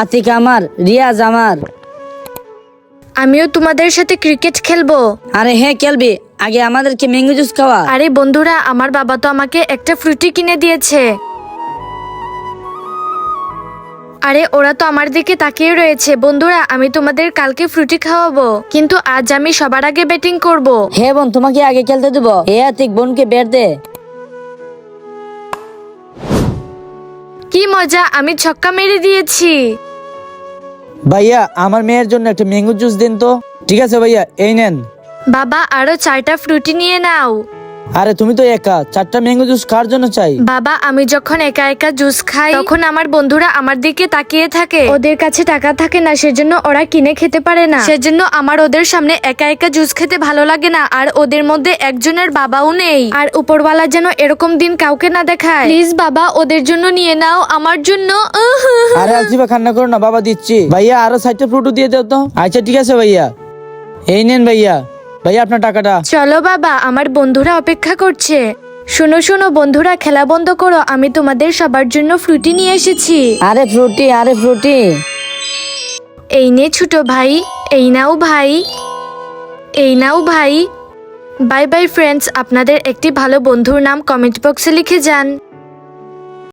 আতিক আমার, রিয়াজ আমার। আমিও তোমাদের সাথে ক্রিকেট খেলবো। আরে হ্যাঁ খেলবি, আগে আমাদেরকে ম্যাঙ্গো জুস খাওয়া। আরে বন্ধুরা, আমার বাবা তো আমাকে একটা ফ্রুটি কিনে দিয়েছে। আরে ওরা তো আমার দিকে তাকিয়ে রয়েছে। বন্ধুরা, আমি তোমাদের কালকে ফ্রুটি খাওয়াবো, কিন্তু আজ আমি সবার আগে ব্যাটিং করব। হ্যাঁ বোন, তোমাকে আগে খেলতে দেবো। এ আতিক, বোনকে ব্যাট দে। কি মজা, আমি ছক্কা মেরে দিয়েছি। ভাইয়া আমার মেয়ের জন্য একটা ম্যাঙ্গো জুস দিন তো। ঠিক আছে ভাইয়া, এই নেন। বাবা, আরো 4টা ফ্রুটি নিয়ে নাও। আরে তুমি তো একা, 4টা ম্যাঙ্গো জুস কার জন্য চাই? বাবা, আমি যখন একা একা জুস খাই তখন আমার বন্ধুরা আমার দিকে তাকিয়ে থাকে। ওদের কাছে টাকা থাকে না, সেজন্য ওরা কিনে খেতে পারে না। সেজন্য আমার ওদের সামনে একা একা জুস খেতে ভালো লাগে না। আর ওদের মধ্যে একজনের বাবাও নেই। আর উপরওয়ালা যেন এরকম দিন কাউকে না দেখায়। প্লিজ বাবা, ওদের জন্য নিয়ে নাও, আমার জন্য। আরে আসিফা, কান্না করো না, বাবা দিচ্ছি। ভাইয়া আরো 6টা ফ্রুটও দিয়ে দাও তো। আচ্ছা ঠিক আছে ভাইয়া, এই নেন ভাইয়া। ভাইয়া আপনার টাকাটা। চলো বাবা, আমার বন্ধুরা অপেক্ষা করছে। শোনো শোনো বন্ধুরা, খেলা বন্ধ করো, আমি তোমাদের সবার জন্য ফ্রুটি নিয়ে এসেছি। আরে ফ্রুটি, আরে ফ্রুটি। এই নে ছোট ভাই, এই নাও ভাই, এই নাও ভাই। বাই বাই ফ্রেন্ডস, আপনাদের একটি ভালো বন্ধুর নাম কমেন্ট বক্সে লিখে যান।